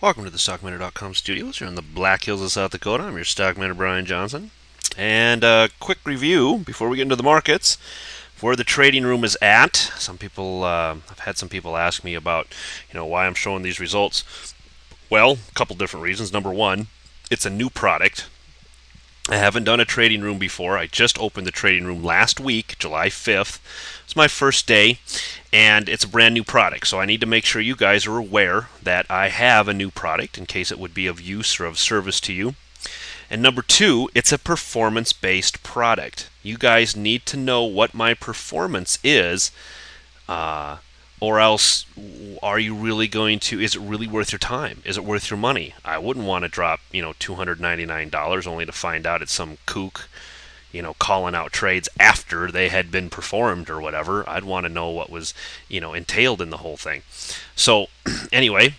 Welcome to the StockMiner.com studios. You're in the Black Hills of South Dakota. I'm your StockMiner, Brian Johnson. And a quick review before we get into the markets, where the trading room is at. I've had some people ask me about, why I'm showing these results. Well, a couple different reasons. Number one, it's a new product. I haven't done a trading room before. I just opened the trading room last week, July 5th. It's my first day, and it's a brand new product. So I need to make sure you guys are aware that I have a new product in case it would be of use or of service to you. And number two, it's a performance-based product. You guys need to know what my performance is, or else are you really going to, is it really worth your time? Is it worth your money? I wouldn't want to drop, $299 only to find out it's some kook, calling out trades after they had been performed or whatever. I'd want to know what was, entailed in the whole thing. So anyway,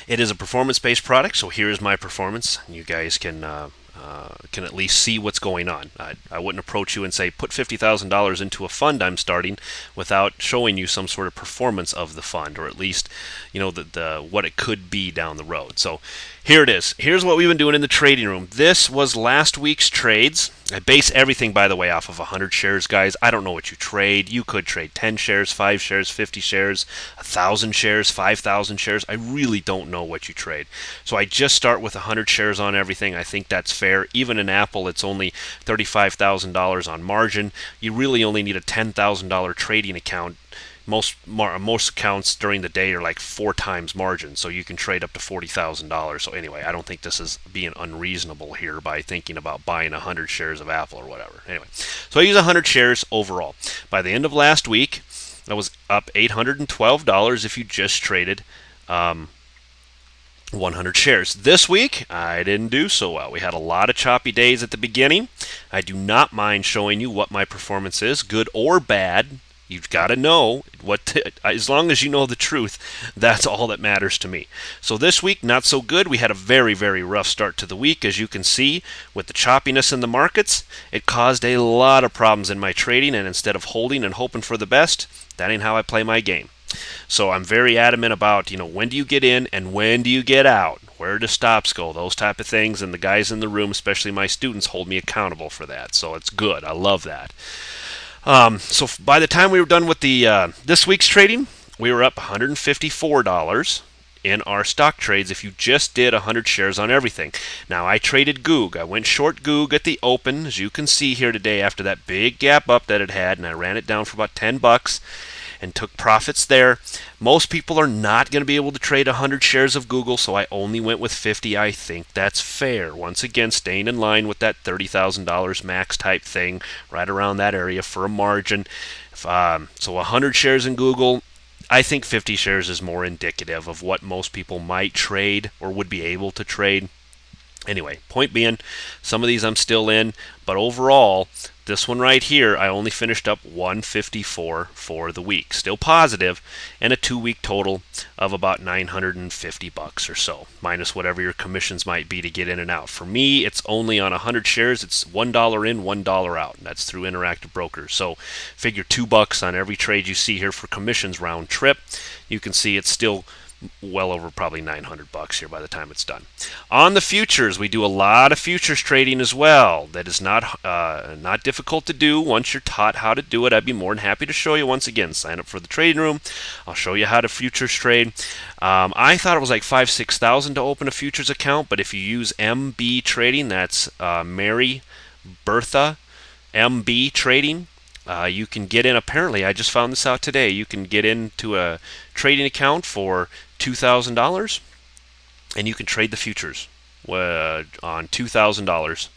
it is a performance-based product, so here's my performance. You guys can at least see what's going on. I wouldn't approach you and say, put $50,000 into a fund I'm starting without showing you some sort of performance of the fund, or at least, the what it could be down the road. So here it is. Here's what we've been doing in the trading room. This was last week's trades. I base everything, by the way, off of 100 shares, guys. I don't know what you trade. You could trade 10 shares, 5 shares, 50 shares, 1,000 shares, 5,000 shares. I really don't know what you trade. So I just start with 100 shares on everything. I think that's fair. Even in Apple, it's only $35,000 on margin. You really only need a $10,000 trading account. Most accounts during the day are like 4 times margin, so you can trade up to $40,000. So anyway, I don't think this is being unreasonable here by thinking about buying 100 shares of Apple or whatever. Anyway, so I use 100 shares overall. By the end of last week, I was up $812 if you just traded 100 shares. This week, I didn't do so well. We had a lot of choppy days at the beginning. I do not mind showing you what my performance is, good or bad. You've got to know as long as you know the truth, that's all that matters to me. So this week, not so good. We had a very, very rough start to the week. As you can see, with the choppiness in the markets, it caused a lot of problems in my trading, and instead of holding and hoping for the best, that ain't how I play my game. So I'm very adamant about, when do you get in and when do you get out? Where do stops go? Those type of things, and the guys in the room, especially my students, hold me accountable for that. So it's good. I love that. So by the time we were done with the this week's trading, we were up $154 in our stock trades if you just did 100 shares on everything. Now, I traded Goog. I went short Goog at the open, as you can see here today, after that big gap up that it had, and I ran it down for about $10 and took profits there. Most people are not going to be able to trade 100 shares of Google, so I only went with 50. I think that's fair. Once again, staying in line with that $30,000 max type thing, right around that area for a margin. So 100 shares in Google, I think 50 shares is more indicative of what most people might trade or would be able to trade. Anyway, point being, some of these I'm still in, but overall, this one right here, I only finished up 154 for the week. Still positive, and a 2-week total of about $950 or so, minus whatever your commissions might be to get in and out. For me, it's only on 100 shares. It's $1 in, $1 out. That's through Interactive Brokers. So figure $2 on every trade you see here for commissions round trip. You can see it's still well over probably $900 here by the time it's done. On the futures, we do a lot of futures trading as well. That is not difficult to do once you're taught how to do it. I'd be more than happy to show you. Once again, sign up for the trading room. I'll show you how to futures trade. I thought it was like $5,000-$6,000 to open a futures account, but if you use MB Trading, that's Mary Bertha MB Trading, you can get in. Apparently, I just found this out today. You can get into a trading account for $2,000, and you can trade the futures on $2,000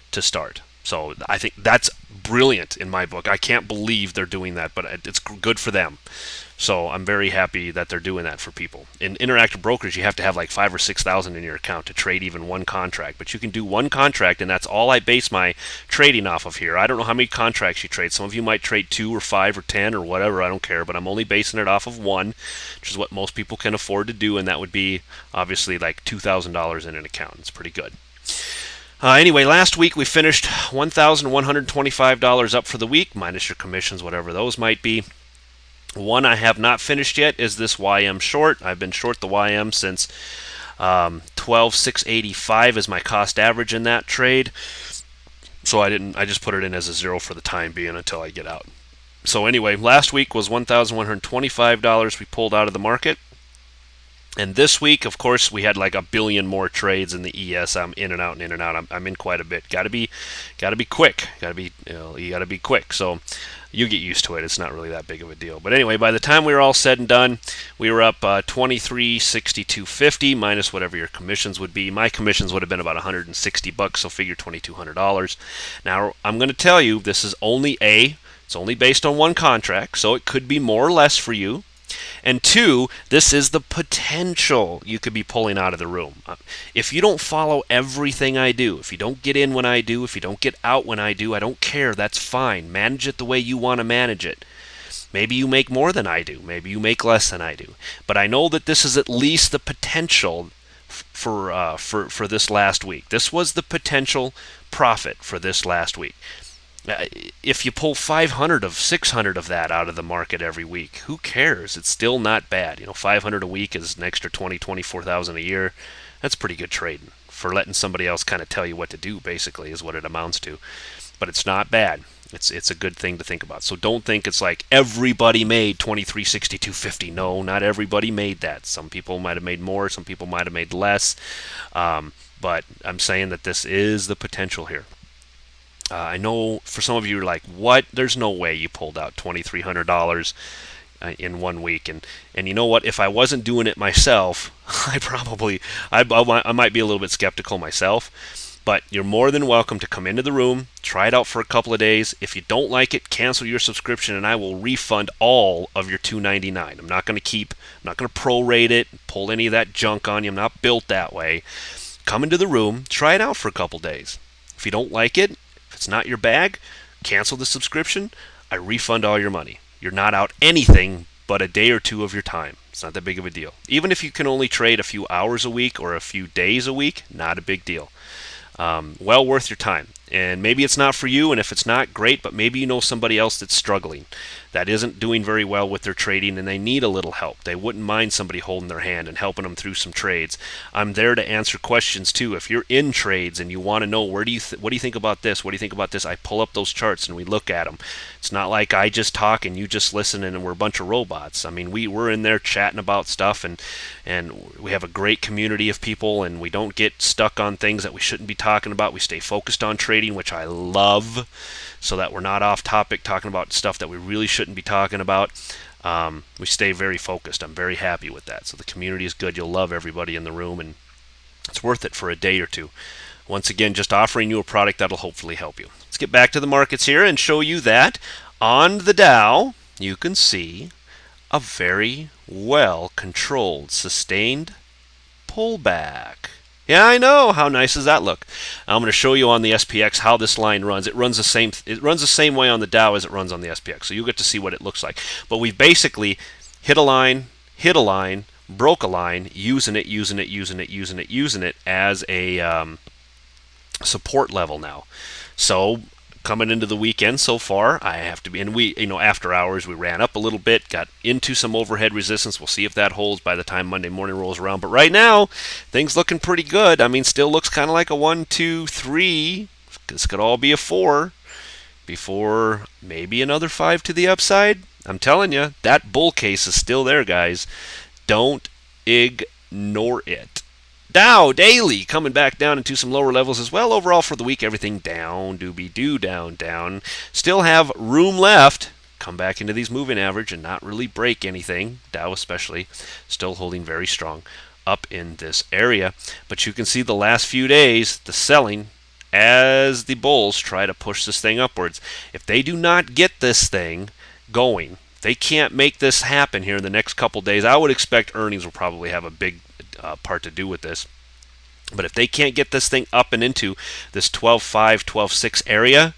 to start. So I think that's brilliant in my book. I can't believe they're doing that, but it's good for them. So I'm very happy that they're doing that for people. In Interactive Brokers, you have to have like 5,000 or 6,000 in your account to trade even one contract. But you can do one contract, and that's all I base my trading off of here. I don't know how many contracts you trade. Some of you might trade 2 or 5 or 10 or whatever. I don't care. But I'm only basing it off of one, which is what most people can afford to do, and that would be obviously like $2,000 in an account. It's pretty good. Anyway, last week we finished $1,125 up for the week, minus your commissions, whatever those might be. One I have not finished yet is this YM short. I've been short the YM since 12,685 is my cost average in that trade. So I just put it in as a zero for the time being until I get out. So anyway, last week was $1,125 we pulled out of the market. And this week, of course, we had like a billion more trades in the ES. I'm in and out and in and out. I'm in quite a bit. Got to be quick. You got to be quick. So you get used to it. It's not really that big of a deal. But anyway, by the time we were all said and done, we were up 23.6250 minus whatever your commissions would be. My commissions would have been about $160, so figure $2,200. Now I'm going to tell you this is it's only based on one contract, so it could be more or less for you. And two, this is the potential you could be pulling out of the room. If you don't follow everything I do, if you don't get in when I do, if you don't get out when I do, I don't care. That's fine. Manage it the way you want to manage it. Maybe you make more than I do. Maybe you make less than I do. But I know that this is at least the potential for this last week. This was the potential profit for this last week. If you pull 500 of 600 of that out of the market every week, who cares? It's still not bad. 500 a week is an extra 24,000 a year. That's pretty good trading for letting somebody else kind of tell you what to do, basically, is what it amounts to. But it's not bad. It's a good thing to think about. So don't think it's like everybody made 23.6250. No, not everybody made that. Some people might have made more. Some people might have made less. But I'm saying that this is the potential here. I know for some of you are like, what? There's no way you pulled out $2,300 in 1 week. And you know what? If I wasn't doing it myself, I might be a little bit skeptical myself. But you're more than welcome to come into the room, try it out for a couple of days. If you don't like it, cancel your subscription, and I will refund all of your $299. I'm not going to prorate it, pull any of that junk on you. I'm not built that way. Come into the room, try it out for a couple of days. If you don't like it, it's not your bag, cancel the subscription, I refund all your money. You're not out anything but a day or two of your time. It's not that big of a deal. Even if you can only trade a few hours a week or a few days a week, not a big deal. Well worth your time. And maybe it's not for you, and if it's not, great, but maybe you know somebody else that's struggling, that isn't doing very well with their trading, and they need a little help. They wouldn't mind somebody holding their hand and helping them through some trades. I'm there to answer questions too. If you're in trades and you want to know what do you think about this? What do you think about this? I pull up those charts and we look at them. It's not like I just talk and you just listen and we're a bunch of robots. I mean, we're in there chatting about stuff, and we have a great community of people, and we don't get stuck on things that we shouldn't be talking about. We stay focused on trading, which I love, so that we're not off topic talking about stuff that we really shouldn't be talking about. We stay very focused. I'm very happy with that. So the community is good. You'll love everybody in the room, and it's worth it for a day or two. Once again, just offering you a product that'll hopefully help you. Let's get back to the markets here and show you that on the Dow, you can see a very well controlled, sustained pullback. Yeah, I know. How nice does that look? I'm going to show you on the SPX how this line runs. It runs the same way on the Dow as it runs on the SPX. So you get to see what it looks like. But we've basically hit a line, broke a line, using it as a support level now. So coming into the weekend so far, I have to be, and after hours we ran up a little bit, got into some overhead resistance. We'll see if that holds by the time Monday morning rolls around. But right now, things looking pretty good. I mean, still looks kind of like a 1, 2, 3. This could all be a 4 before maybe another 5 to the upside. I'm telling you, that bull case is still there, guys. Don't ignore it. Dow daily coming back down into some lower levels as well. Overall for the week, everything down, down. Still have room left. Come back into these moving average and not really break anything. Dow especially still holding very strong up in this area. But you can see the last few days, the selling as the bulls try to push this thing upwards. If they do not get this thing going, they can't make this happen here in the next couple days. I would expect earnings will probably have a big part to do with this. But if they can't get this thing up and into this 12.5, 12.6 area,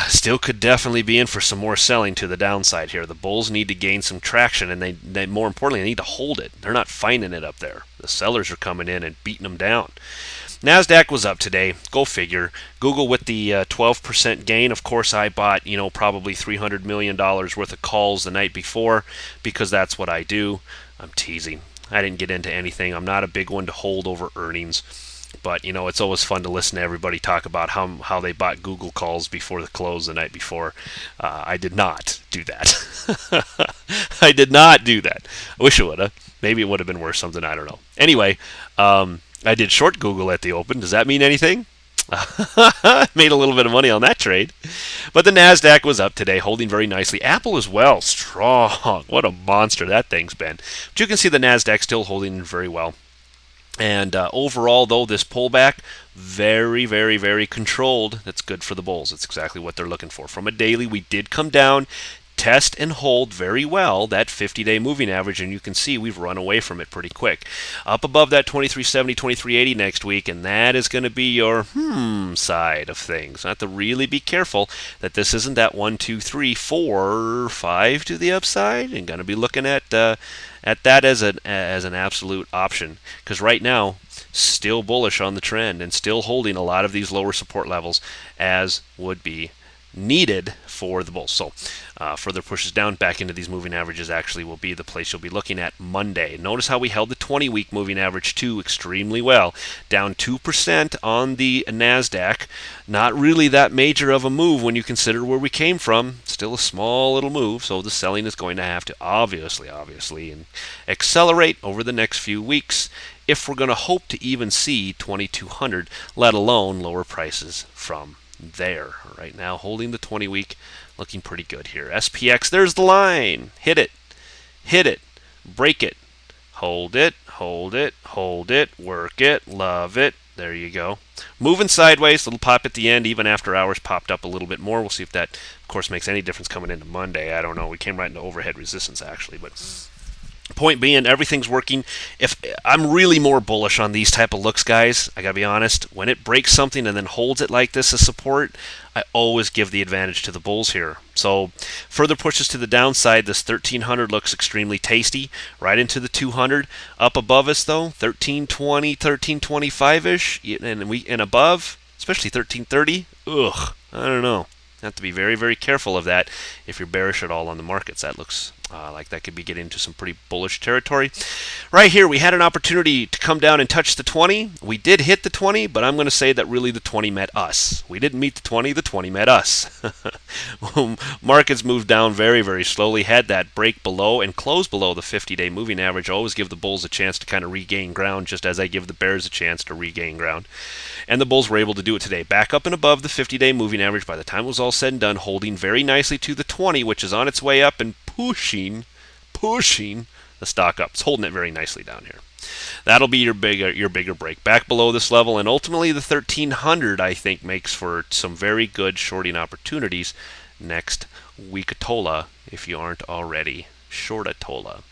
still could definitely be in for some more selling to the downside here. The bulls need to gain some traction, and they more importantly, they need to hold it. They're not finding it up there. The sellers are coming in and beating them down. NASDAQ was up today. Go figure. Google with the 12% gain. Of course, I bought, probably $300 million worth of calls the night before because that's what I do. I'm teasing. I didn't get into anything. I'm not a big one to hold over earnings. But, it's always fun to listen to everybody talk about how they bought Google calls before the close the night before. I did not do that. I did not do that. I wish I would have. Maybe it would have been worth something. I don't know. Anyway, I did short Google at the open. Does that mean anything? Made a little bit of money on that trade. But the NASDAQ was up today, holding very nicely. Apple as well, strong. What a monster that thing's been. But you can see the NASDAQ still holding very well. And overall, though, this pullback, very, very, very controlled. That's good for the bulls. It's exactly what they're looking for. From a daily, we did come down, test and hold very well that 50-day moving average, and you can see we've run away from it pretty quick. Up above that 2370, 2380 next week, and that is going to be your side of things. Not to really be careful that this isn't that 1, 2, 3, 4, 5 to the upside, and going to be looking at that as an absolute option, because right now still bullish on the trend and still holding a lot of these lower support levels as would be needed for the bulls. So further pushes down back into these moving averages actually will be the place you'll be looking at Monday. Notice how we held the 20-week moving average too extremely well, down 2% on the NASDAQ. Not really that major of a move when you consider where we came from. Still a small little move, so the selling is going to have to obviously and accelerate over the next few weeks if we're going to hope to even see 2200, let alone lower prices from there. Right now, holding the 20-week, looking pretty good here. SPX, there's the line. Hit it, break it, hold it, work it, love it. There you go. Moving sideways, little pop at the end, even after hours popped up a little bit more. We'll see if that, of course, makes any difference coming into Monday. I don't know. We came right into overhead resistance, actually, but point being, everything's working. If I'm really more bullish on these type of looks, guys, I gotta be honest. When it breaks something and then holds it like this as support, I always give the advantage to the bulls here. So further pushes to the downside. This 1300 looks extremely tasty, right into the 200. Up above us though, 1320, 1325ish, and above, especially 1330. Ugh, I don't know. Have to be very, very careful of that if you're bearish at all on the markets. That looks like that could be getting into some pretty bullish territory. Right here, we had an opportunity to come down and touch the 20. We did hit the 20, but I'm going to say that really the 20 met us. We didn't meet the 20 met us. Markets moved down very, very slowly, had that break below and close below the 50-day moving average. I always give the bulls a chance to kind of regain ground, just as I give the bears a chance to regain ground. And the bulls were able to do it today. Back up and above the 50-day moving average by the time it was all said and done, holding very nicely to the 20, which is on its way up and pushing the stock up. It's holding it very nicely down here. That'll be your bigger break. Back below this level, and ultimately the 1300, I think, makes for some very good shorting opportunities next week. Atola, if you aren't already short Atola.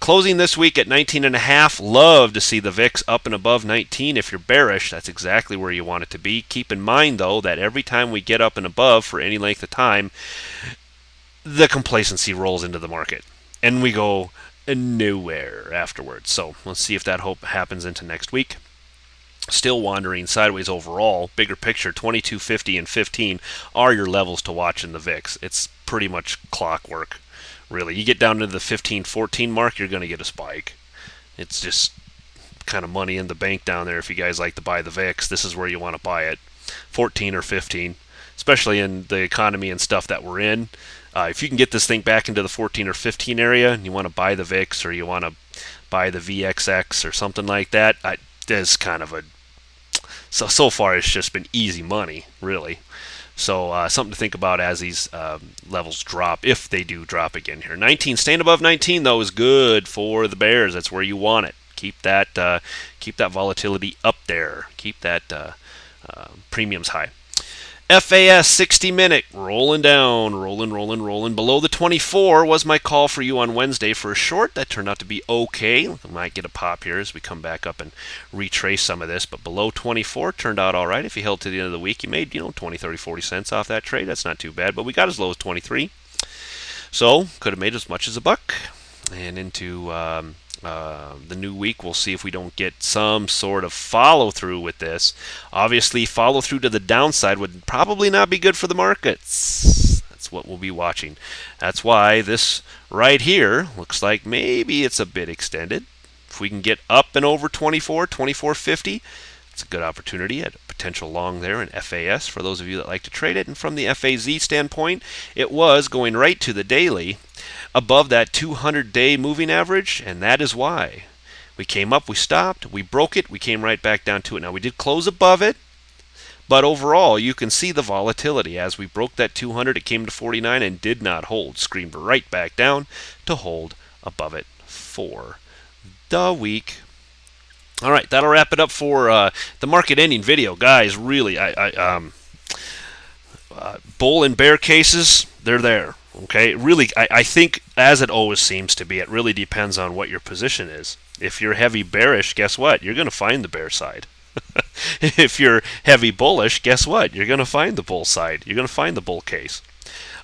Closing this week at 19.5. Love to see the VIX up and above 19. If you're bearish, that's exactly where you want it to be. Keep in mind, though, that every time we get up and above for any length of time, the complacency rolls into the market, and we go nowhere afterwards. So let's see if that hope happens into next week. Still wandering sideways overall. Bigger picture, 2250 and 15 are your levels to watch in the VIX. It's pretty much clockwork, really. You get down to the 15-14 mark, you're going to get a spike. It's just kind of money in the bank down there if you guys like to buy the VIX. This is where you want to buy it, 14 or 15, especially in the economy and stuff that we're in. If you can get this thing back into the 14 or 15 area, and you want to buy the VIX or you want to buy the VXX or something like that, there's kind of a... So far, it's just been easy money, really. So something to think about as these levels drop, if they do drop again here. 19, staying above 19, though, is good for the bears. That's where you want it. Keep that volatility up there. Keep that premiums high. FAS 60-minute, rolling down, rolling. Below the 24 was my call for you on Wednesday for a short. That turned out to be okay. I might get a pop here as we come back up and retrace some of this. But below 24 turned out all right. If you held to the end of the week, you made 20, 30, 40 cents off that trade. That's not too bad. But we got as low as 23. So could have made as much as $1. And into the new week. We'll see if we don't get some sort of follow through with this. Obviously, follow through to the downside would probably not be good for the markets. That's what we'll be watching. That's why this right here looks like maybe it's a bit extended. If we can get up and over 24.50, it's a good opportunity at a potential long there in FAS for those of you that like to trade it. And from the FAZ standpoint, it was going right to the daily above that 200-day moving average, and that is why. We came up, we stopped, we broke it, we came right back down to it. Now, we did close above it, but overall, you can see the volatility. As we broke that 200, it came to 49 and did not hold. Screamed right back down to hold above it for the week. All right, that'll wrap it up for the market ending video. Guys, really, bull and bear cases, they're there. Okay, really, I think, as it always seems to be, it really depends on what your position is. If you're heavy bearish, guess what? You're going to find the bear side. If you're heavy bullish, guess what? You're going to find the bull side. You're going to find the bull case.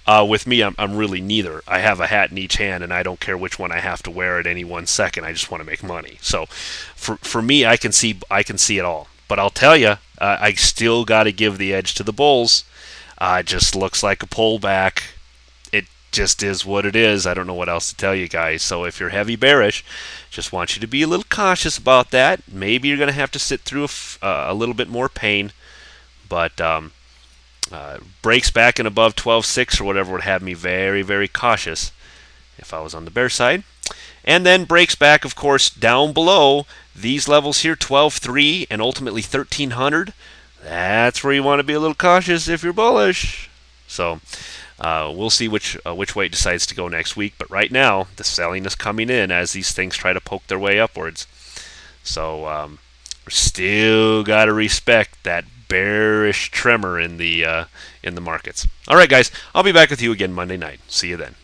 With me, I'm really neither. I have a hat in each hand, and I don't care which one I have to wear at any 1 second. I just want to make money. So, for me, I can see it all. But I'll tell you, I still got to give the edge to the bulls. It just looks like a pullback. It just is what it is. I don't know what else to tell you guys. So if you're heavy bearish, just want you to be a little cautious about that. Maybe you're going to have to sit through a little bit more pain, but breaks back and above 12.6 or whatever would have me very, very cautious if I was on the bear side. And then breaks back, of course, down below these levels here, 12.3 and ultimately 1300. That's where you want to be a little cautious if you're bullish. So we'll see which way it decides to go next week. But right now, the selling is coming in as these things try to poke their way upwards. So still got to respect that bearish tremor in the markets. All right, guys, I'll be back with you again Monday night. See you then.